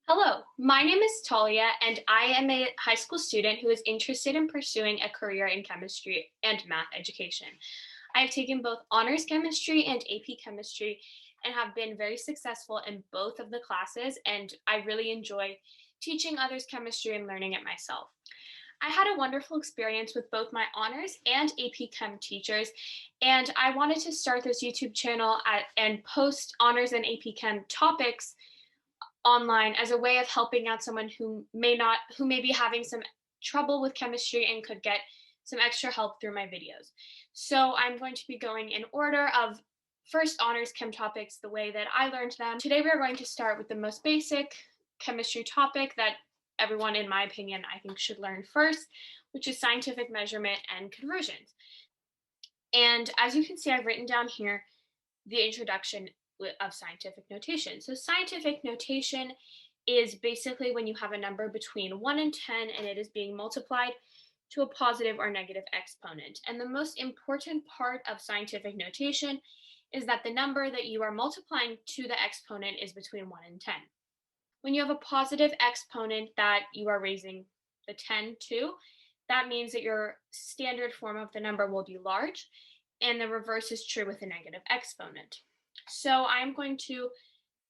Hello, my name is Talia, and I am a high school student who is interested in pursuing a career in chemistry and math education. I have taken both honors chemistry and AP chemistry and have been very successful in both of the classes, and I really enjoy teaching others chemistry and learning it myself. I had a wonderful experience with both my honors and AP Chem teachers, and I wanted to start this YouTube channel and post honors and AP Chem topics online as a way of helping out someone who may be having some trouble with chemistry and could get some extra help through my videos. So I'm going to be going in order of first honors chem topics the way that I learned them. Today we're going to start with the most basic chemistry topic that everyone, in my opinion, I think should learn first, which is scientific measurement and conversions. And as you can see, I've written down here the introduction of scientific notation. So scientific notation is basically when you have a number between 1 and 10 and it is being multiplied to a positive or negative exponent. And the most important part of scientific notation is that the number that you are multiplying to the exponent is between 1 and 10. When you have a positive exponent that you are raising the 10 to, that means that your standard form of the number will be large, and the reverse is true with a negative exponent. So I'm going to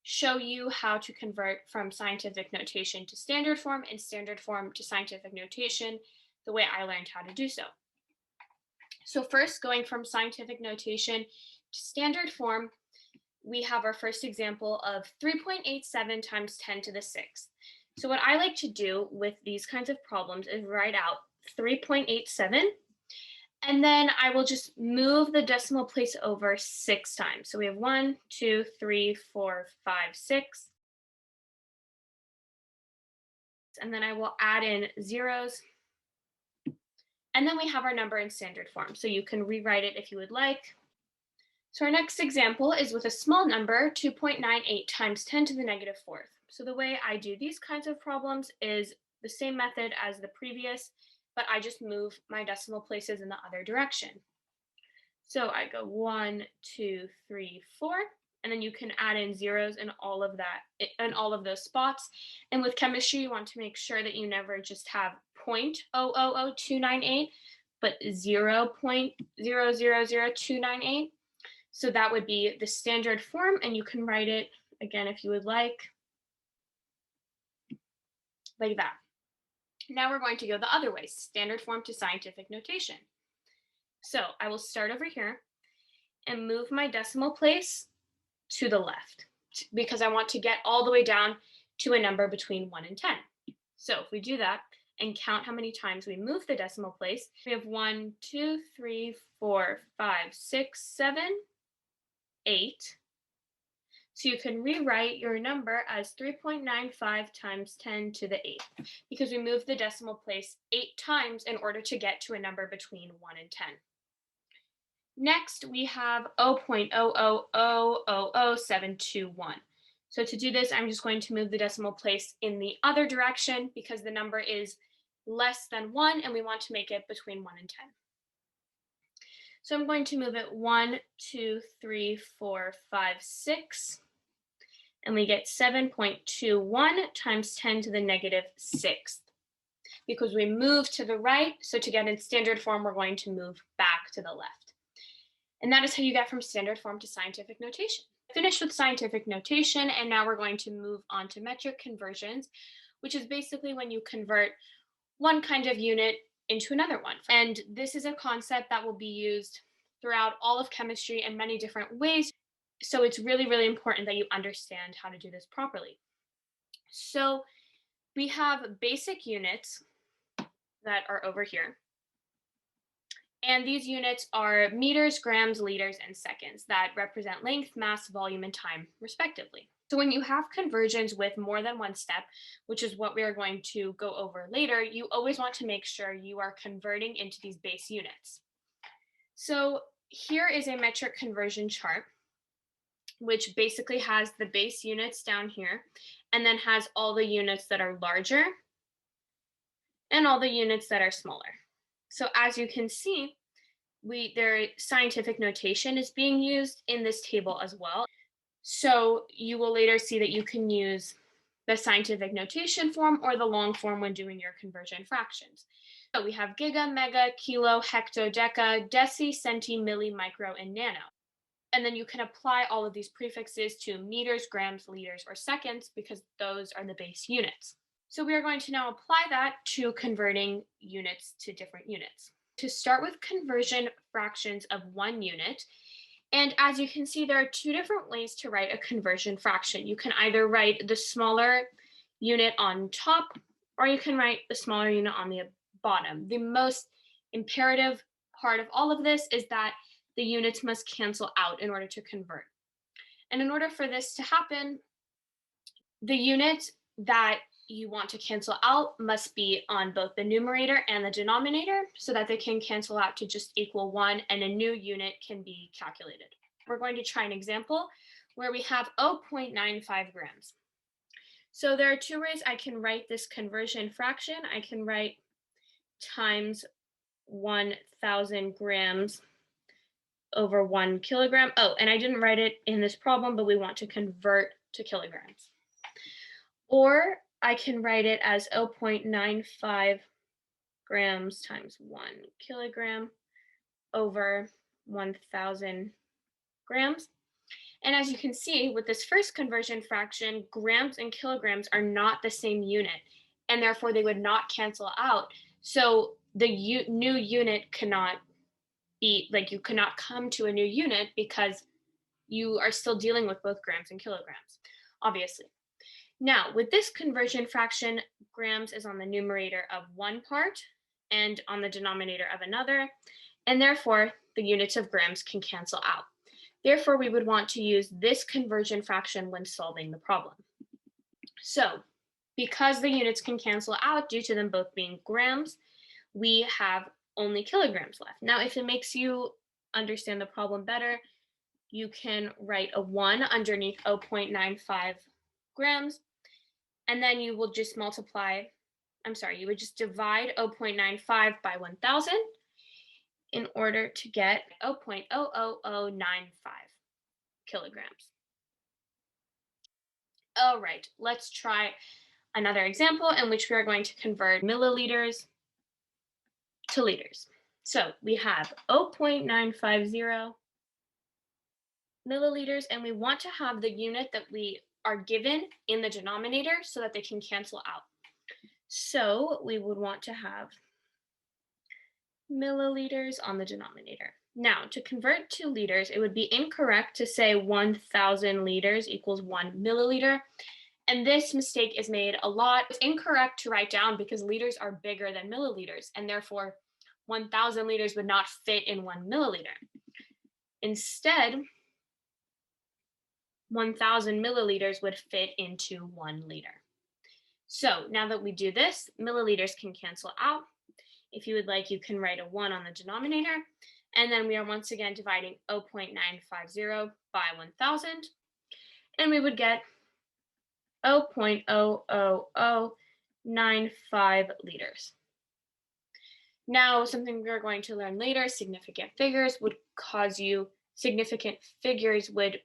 show you how to convert from scientific notation to standard form and standard form to scientific notation the way I learned how to do so. So first, going from scientific notation to standard form, we have our first example of 3.87 times 10 to the 6th. So what I like to do with these kinds of problems is write out 3.87, and then I will just move the decimal place over 6 times. So we have 1, 2, 3, 4, 5, 6. And then I will add in zeros. And then we have our number in standard form. So you can rewrite it if you would like. So our next example is with a small number, 2.98 times 10 to the negative 4th. So the way I do these kinds of problems is the same method as the previous, but I just move my decimal places in the other direction. So I go 1, 2, 3, 4, and then you can add in zeros in all of those spots. And with chemistry, you want to make sure that you never just have 0.000298, but 0.000298. So that would be the standard form, and you can write it again if you would like that. Now we're going to go the other way, standard form to scientific notation. So I will start over here and move my decimal place to the left because I want to get all the way down to a number between 1 and 10. So if we do that and count how many times we move the decimal place, we have 1, 2, 3, 4, 5, 6, 7, 8. So you can rewrite your number as 3.95 times 10 to the 8th because we moved the decimal place 8 times in order to get to a number between 1 and 10. Next, we have 0.0000721. So to do this, I'm just going to move the decimal place in the other direction because the number is less than 1 and we want to make it between 1 and 10. So I'm going to move it 1, 2, 3, 4, 5, 6. And we get 7.21 times 10 to the negative 6th because we move to the right. So to get in standard form, we're going to move back to the left. And that is how you get from standard form to scientific notation. Finished with scientific notation, and now we're going to move on to metric conversions, which is basically when you convert one kind of unit into another one. And this is a concept that will be used throughout all of chemistry in many different ways. So it's really, really important that you understand how to do this properly. So we have basic units that are over here. And these units are meters, grams, liters, and seconds that represent length, mass, volume, and time, respectively. So when you have conversions with more than one step, which is what we are going to go over later, you always want to make sure you are converting into these base units. So here is a metric conversion chart, which basically has the base units down here and then has all the units that are larger and all the units that are smaller. So as you can see, their scientific notation is being used in this table as well. So you will later see that you can use the scientific notation form or the long form when doing your conversion fractions. So we have giga, mega, kilo, hecto, deca, deci, centi, milli, micro, and nano. And then you can apply all of these prefixes to meters, grams, liters, or seconds because those are the base units. So we are going to now apply that to converting units to different units. To start with conversion fractions of 1 unit, and as you can see, there are 2 different ways to write a conversion fraction. You can either write the smaller unit on top, or you can write the smaller unit on the bottom. The most imperative part of all of this is that the units must cancel out in order to convert. And in order for this to happen, the unit that you want to cancel out must be on both the numerator and the denominator so that they can cancel out to just equal 1 and a new unit can be calculated. We're going to try an example where we have 0.95 grams. So there are 2 ways I can write this conversion fraction. I can write times 1,000 grams over 1 kilogram. Oh, and I didn't write it in this problem, but we want to convert to kilograms. Or I can write it as 0.95 grams times 1 kilogram over 1,000 grams. And as you can see, with this first conversion fraction, grams and kilograms are not the same unit, and therefore they would not cancel out. So the new unit cannot be, like, you cannot come to a new unit because you are still dealing with both grams and kilograms, obviously. Now, with this conversion fraction, grams is on the numerator of one part and on the denominator of another, and therefore the units of grams can cancel out. Therefore, we would want to use this conversion fraction when solving the problem. So, because the units can cancel out due to them both being grams, we have only kilograms left. Now, if it makes you understand the problem better, you can write a 1 underneath 0.95 grams, and then you will just you would just divide 0.95 by 1,000 in order to get 0.00095 kilograms. All right, let's try another example in which we are going to convert milliliters to liters. So we have 0.950 milliliters, and we want to have the unit that we are given in the denominator so that they can cancel out. So we would want to have milliliters on the denominator. Now, to convert to liters, it would be incorrect to say 1,000 liters equals 1 milliliter. And this mistake is made a lot. It's incorrect to write down because liters are bigger than milliliters, and therefore 1,000 liters would not fit in 1 milliliter. Instead, 1,000 milliliters would fit into 1 liter. So now that we do this, milliliters can cancel out. If you would like, you can write a 1 on the denominator, and then we are once again dividing 0.950 by 1,000, and we would get 0.00095 liters. Now, something we're going to learn later, significant figures would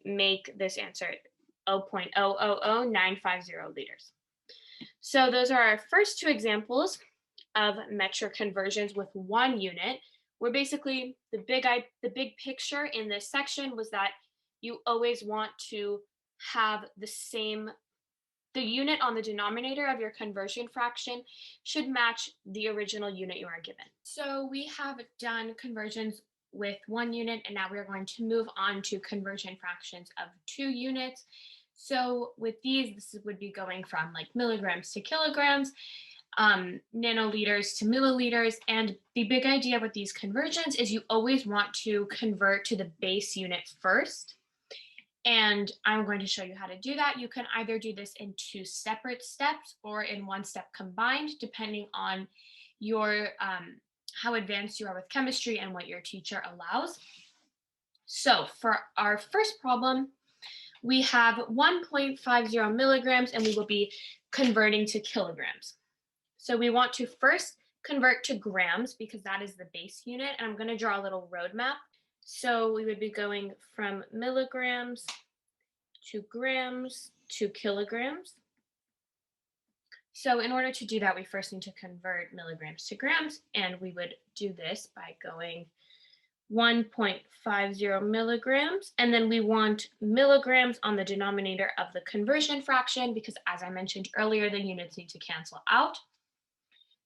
make this answer 0.000950 liters. So those are our first 2 examples of metric conversions with 1 unit, where basically the big picture in this section was that you always want to have the unit on the denominator of your conversion fraction should match the original unit you are given. So we have done conversions with 1 unit, and now we're going to move on to conversion fractions of 2 units. So with these, this would be going from like milligrams to kilograms, nanoliters to milliliters. And the big idea with these conversions is you always want to convert to the base unit first. And I'm going to show you how to do that. You can either do this in 2 separate steps or in 1 step combined, depending on your how advanced you are with chemistry and what your teacher allows. So for our first problem, we have 1.50 milligrams, and we will be converting to kilograms. So we want to first convert to grams because that is the base unit. And I'm going to draw a little roadmap. So we would be going from milligrams to grams to kilograms. So in order to do that, we first need to convert milligrams to grams, and we would do this by going 1.50 milligrams, and then we want milligrams on the denominator of the conversion fraction because, as I mentioned earlier, the units need to cancel out.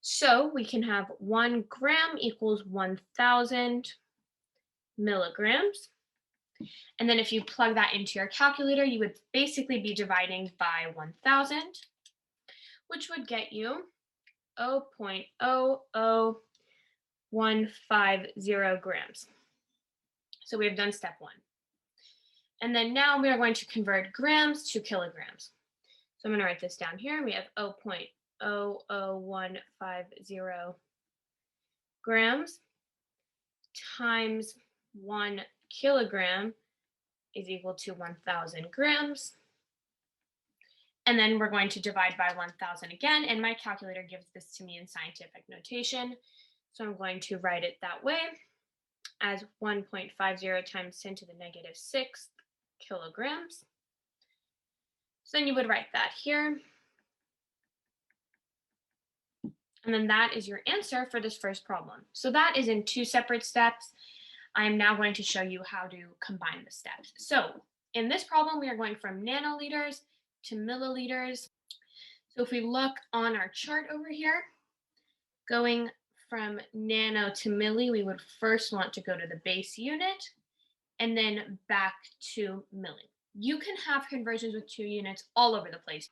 So we can have 1 gram equals 1,000 milligrams. And then if you plug that into your calculator, you would basically be dividing by 1,000, which would get you 0.00150 grams. So we have done step 1. And then now we are going to convert grams to kilograms. So I'm going to write this down here. We have 0.00150 grams times 1 kilogram is equal to 1,000 grams. And then we're going to divide by 1,000 again, and my calculator gives this to me in scientific notation. So I'm going to write it that way as 1.50 times 10 to the negative 6 kilograms. So then you would write that here. And then that is your answer for this first problem. So that is in 2 separate steps. I'm now going to show you how to combine the steps. So in this problem, we are going from nanoliters to milliliters. So if we look on our chart over here, going from nano to milli, we would first want to go to the base unit and then back to milli. You can have conversions with 2 units all over the place.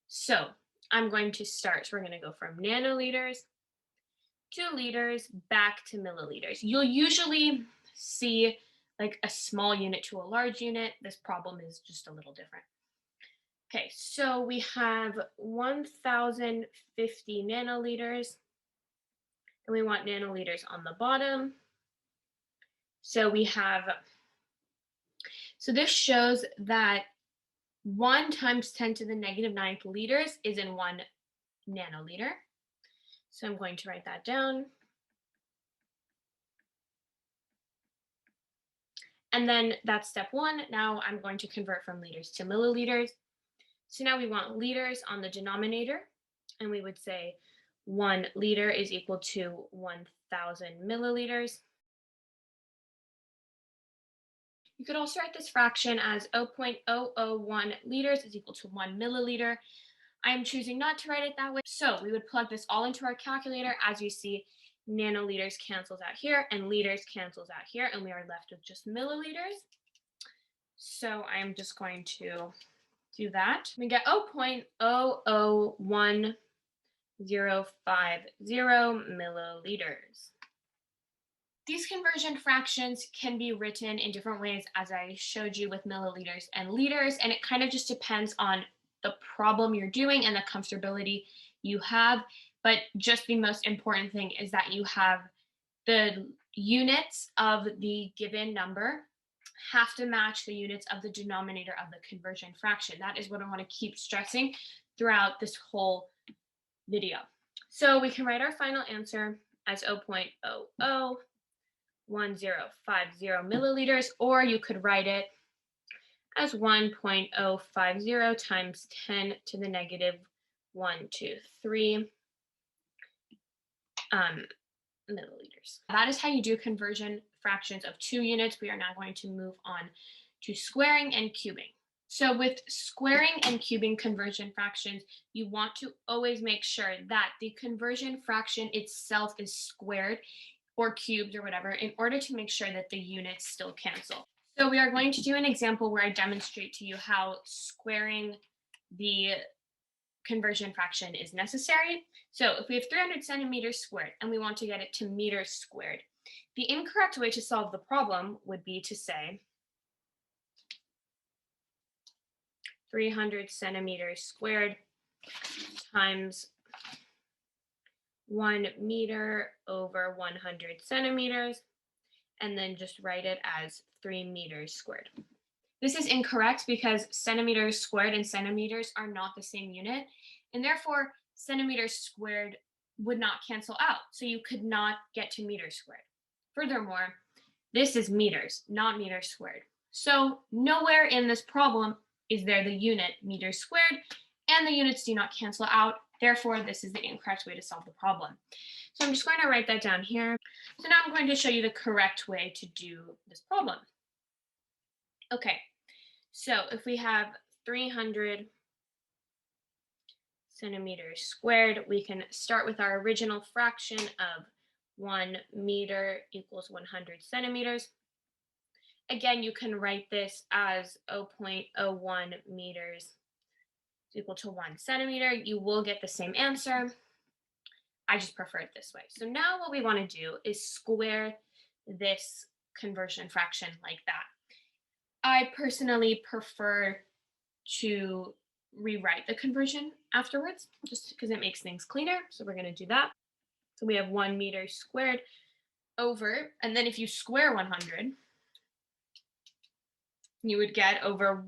So I'm going to start. So we're going to go from nanoliters to liters back to milliliters. You'll usually see like a small unit to a large unit. This problem is just a little different. Okay, so we have 1,050 nanoliters, and we want nanoliters on the bottom. So we have, so this shows that 1 times 10 to the negative 9th liters is in 1 nanoliter. So I'm going to write that down. And then that's step 1. Now I'm going to convert from liters to milliliters. So now we want liters on the denominator, and we would say 1 liter is equal to 1,000 milliliters. You could also write this fraction as 0.001 liters is equal to 1 milliliter. I am choosing not to write it that way. So we would plug this all into our calculator. As you see, nanoliters cancels out here and liters cancels out here, and we are left with just milliliters. So I'm just going to do that. We get 0.00150 milliliters. These conversion fractions can be written in different ways, as I showed you with milliliters and liters, and it kind of just depends on the problem you're doing and the comfortability you have. But just the most important thing is that you have the units of the given number have to match the units of the denominator of the conversion fraction. That is what I want to keep stressing throughout this whole video. So we can write our final answer as 0.00150 milliliters, or you could write it as 1.050 times 10 to the negative 123 milliliters. That is how you do conversion fractions of 2 units. We are now going to move on to squaring and cubing. So with squaring and cubing conversion fractions, you want to always make sure that the conversion fraction itself is squared or cubed or whatever in order to make sure that the units still cancel. So we are going to do an example where I demonstrate to you how squaring the conversion fraction is necessary. So if we have 300 centimeters squared and we want to get it to meters squared, the incorrect way to solve the problem would be to say 300 centimeters squared times 1 meter over 100 centimeters, and then just write it as 3 meters squared. This is incorrect because centimeters squared and centimeters are not the same unit, and therefore centimeters squared would not cancel out, so you could not get to meters squared. Furthermore, this is meters, not meters squared. So nowhere in this problem is there the unit meters squared, and the units do not cancel out. Therefore, this is the incorrect way to solve the problem. So I'm just going to write that down here. So now I'm going to show you the correct way to do this problem. Okay, so if we have 300 centimeters squared, we can start with our original fraction of 1 meter equals 100 centimeters. Again, you can write this as 0.01 meters is equal to 1 centimeter. You will get the same answer. I just prefer it this way. So now what we want to do is square this conversion fraction like that. I personally prefer to rewrite the conversion afterwards, just because it makes things cleaner. So we're going to do that. So we have 1 meter squared over, and then if you square 100, you would get over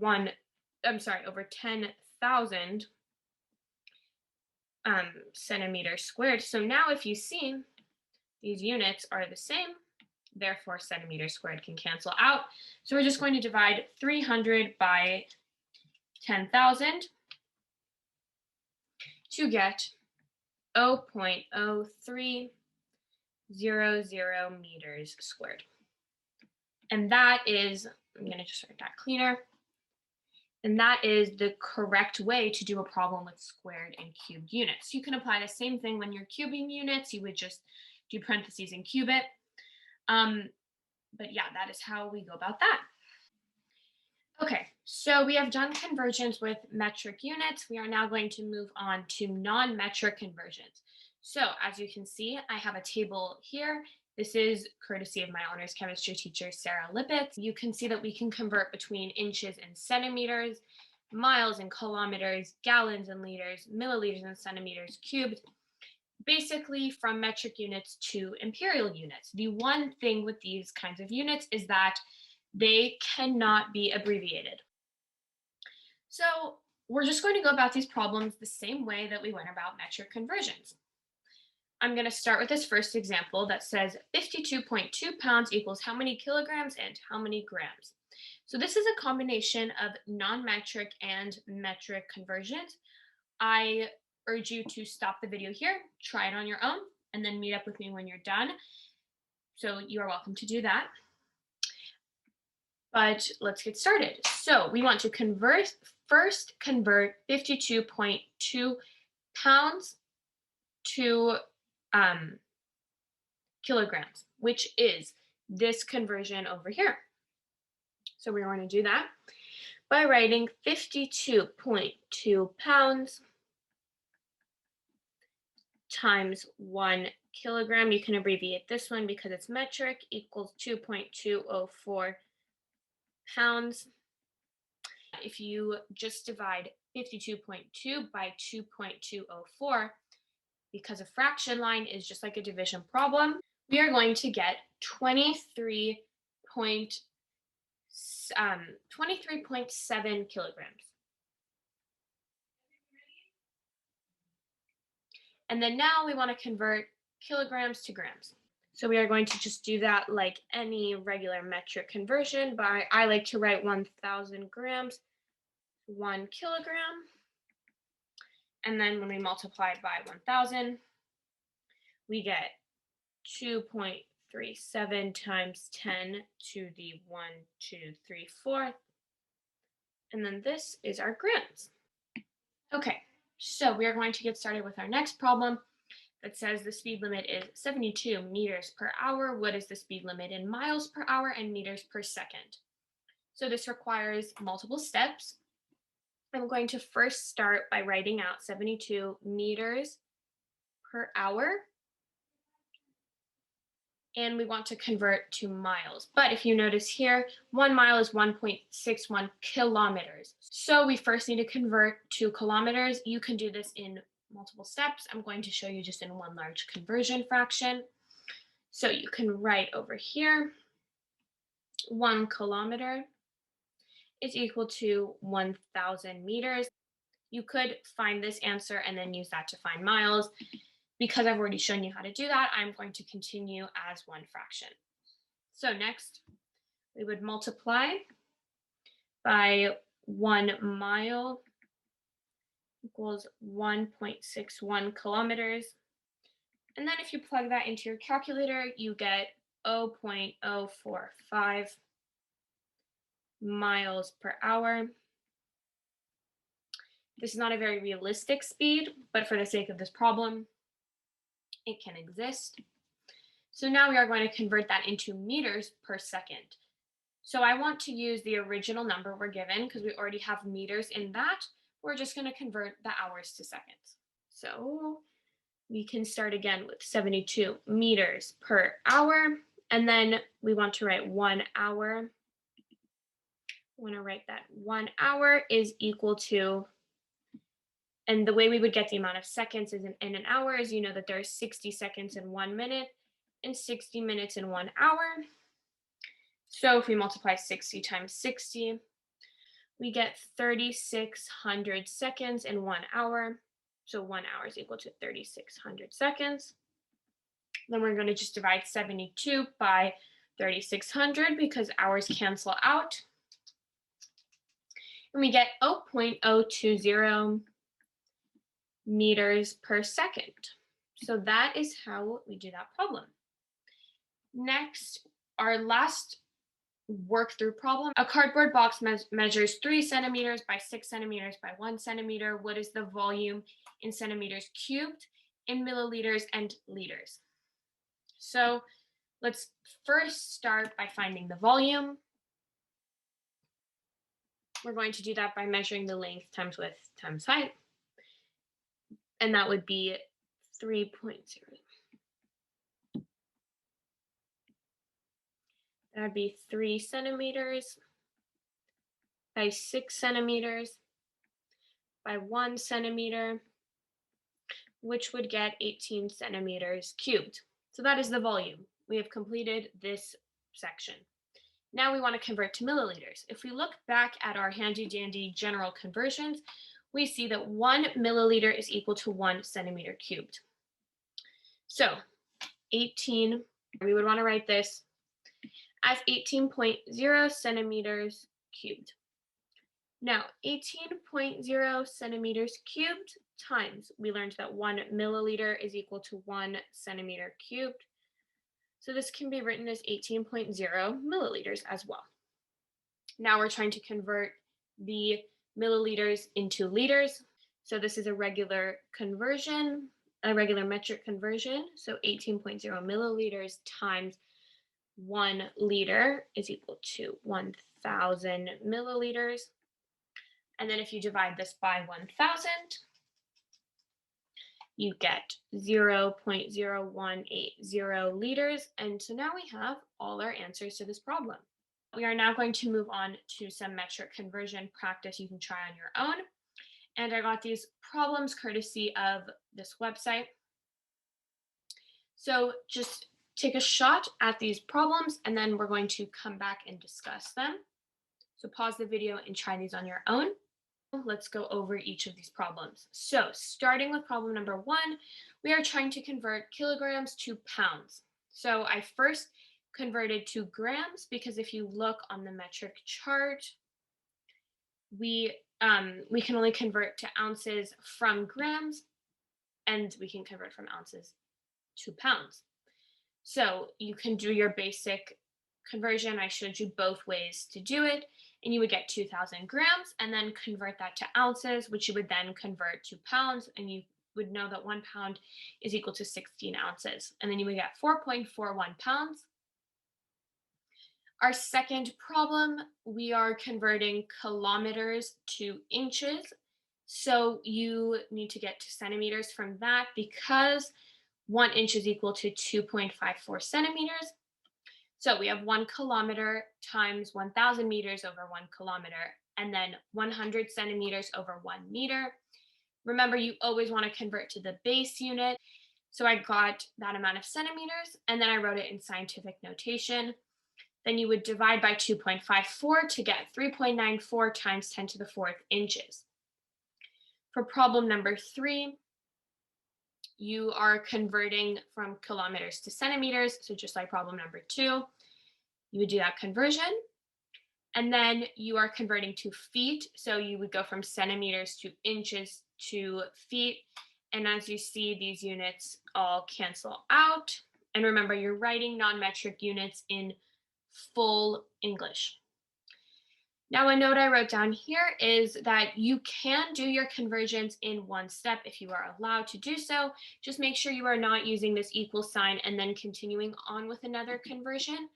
10,000 centimeters squared. So now if you see, these units are the same, therefore centimeters squared can cancel out. So we're just going to divide 300 by 10,000 to get 0.0300 meters squared. And that is, I'm going to just write that cleaner. And that is the correct way to do a problem with squared and cubed units. You can apply the same thing when you're cubing units. You would just do parentheses and cube it. But yeah, that is how we go about that. Okay, so we have done conversions with metric units. We are now going to move on to non-metric conversions. So as you can see, I have a table here. This is courtesy of my honors chemistry teacher, Sarah Lippitz. You can see that we can convert between inches and centimeters, miles and kilometers, gallons and liters, milliliters and centimeters cubed, basically from metric units to imperial units. The one thing with these kinds of units is that they cannot be abbreviated. So we're just going to go about these problems the same way that we went about metric conversions. I'm going to start with this first example that says 52.2 pounds equals how many kilograms and how many grams. So this is a combination of non-metric and metric conversions. I urge you to stop the video here, try it on your own, and then meet up with me when you're done. So you are welcome to do that. But let's get started. So we want to first convert 52.2 pounds to kilograms, which is this conversion over here. So we're going to do that by writing 52.2 pounds times 1 kilogram. You can abbreviate this one because it's metric, equals 2.204 pounds. If you just divide 52.2 by 2.204, because a fraction line is just like a division problem, we are going to get 23.7 kilograms. And then now we want to convert kilograms to grams. So we are going to just do that like any regular metric conversion by, I like to write 1,000 grams, 1 kilogram. And then when we multiply by 1,000, we get 2.37 times 10 to the 1, 2, 3, 4. And then this is our grams. Okay, so we are going to get started with our next problem that says the speed limit is 72 meters per hour. What is the speed limit in miles per hour and meters per second? So this requires multiple steps. I'm going to first start by writing out 72 meters per hour. And we want to convert to miles. But if you notice here, 1 mile is 1.61 kilometers. So we first need to convert to kilometers. You can do this in multiple steps. I'm going to show you just in one large conversion fraction. So you can write over here, 1 kilometer is equal to 1,000 meters. You could find this answer and then use that to find miles. Because I've already shown you how to do that, I'm going to continue as one fraction. So next, we would multiply by 1 mile equals 1.61 kilometers. And then if you plug that into your calculator, you get 0.045 miles per hour. This is not a very realistic speed, but for the sake of this problem, it can exist. So now we are going to convert that into meters per second. So I want to use the original number we're given because we already have meters in that. We're just going to convert the hours to seconds. So we can start again with 72 meters per hour. And then we want to write 1 hour. I want to write that 1 hour is equal to, and the way we would get the amount of seconds is in an hour is you know that there's 60 seconds in 1 minute and 60 minutes in 1 hour. So if we multiply 60 times 60, we get 3,600 seconds in 1 hour. So 1 hour is equal to 3,600 seconds. Then we're going to just divide 72 by 3,600 because hours cancel out. And we get 0.020 meters per second. So that is how we do that problem. Next, our last work through problem. A cardboard box measures 3 centimeters by 6 centimeters by 1 centimeter. What is the volume in centimeters cubed, in milliliters and liters? So let's first start by finding the volume. We're going to do that by measuring the length times width times height. And that would be 3.0. That would be 3 centimeters by 6 centimeters by 1 centimeter, which would get 18 centimeters cubed. So that is the volume. We have completed this section. Now we want to convert to milliliters. If we look back at our handy dandy general conversions, we see that 1 milliliter is equal to 1 centimeter cubed. So 18, we would want to write this as 18.0 centimeters cubed. Now, 18.0 centimeters cubed times, we learned that 1 milliliter is equal to 1 centimeter cubed. So this can be written as 18.0 milliliters as well. Now we're trying to convert the milliliters into liters. So this is a regular conversion, a regular metric conversion. So 18.0 milliliters times 1 liter is equal to 1,000 milliliters. And then if you divide this by 1,000, you get 0.0180 liters. And so now we have all our answers to this problem. We are now going to move on to some metric conversion practice you can try on your own. And I got these problems courtesy of this website. So just take a shot at these problems and then we're going to come back and discuss them. So pause the video and try these on your own. Let's go over each of these problems. So starting with problem number 1, we are trying to convert kilograms to pounds. So I first converted to grams because if you look on the metric chart, we can only convert to ounces from grams, and we can convert from ounces to pounds. So you can do your basic conversion. I showed you both ways to do it, and you would get 2,000 grams and then convert that to ounces, which you would then convert to pounds, and you would know that 1 pound is equal to 16 ounces. And then you would get 4.41 pounds. Our second problem, we are converting kilometers to inches. So you need to get to centimeters from that because 1 inch is equal to 2.54 centimeters. So we have 1 kilometer times 1,000 meters over 1 kilometer, and then 100 centimeters over 1 meter. Remember, you always want to convert to the base unit. So I got that amount of centimeters, and then I wrote it in scientific notation. Then you would divide by 2.54 to get 3.94 times 10 to the 4th inches. For problem number 3, you are converting from kilometers to centimeters. So just like problem number 2, you would do that conversion. And then you are converting to feet. So you would go from centimeters to inches to feet. And as you see, these units all cancel out. And remember, you're writing non-metric units in full English. Now, a note I wrote down here is that you can do your conversions in one step if you are allowed to do so. Just make sure you are not using this equal sign and then continuing on with another conversion.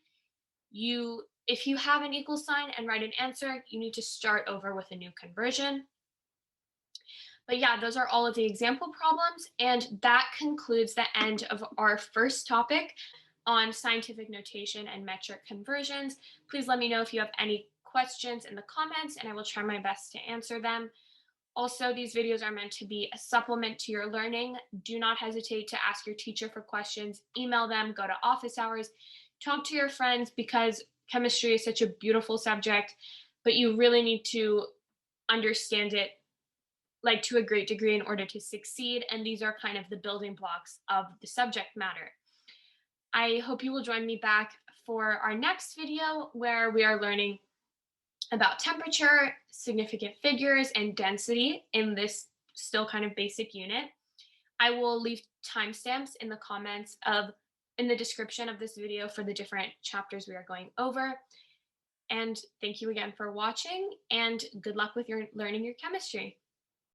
If you have an equal sign and write an answer, you need to start over with a new conversion. But yeah, those are all of the example problems. And that concludes the end of our first topic on scientific notation and metric conversions. Please let me know if you have any questions in the comments, and I will try my best to answer them. Also, these videos are meant to be a supplement to your learning. Do not hesitate to ask your teacher for questions, email them, go to office hours, talk to your friends, because chemistry is such a beautiful subject, but you really need to understand it like to a great degree in order to succeed. And these are kind of the building blocks of the subject matter. I hope you will join me back for our next video where we are learning about temperature, significant figures, and density in this still kind of basic unit. I will leave timestamps in the description of this video for the different chapters we are going over. And thank you again for watching, and good luck with your learning your chemistry.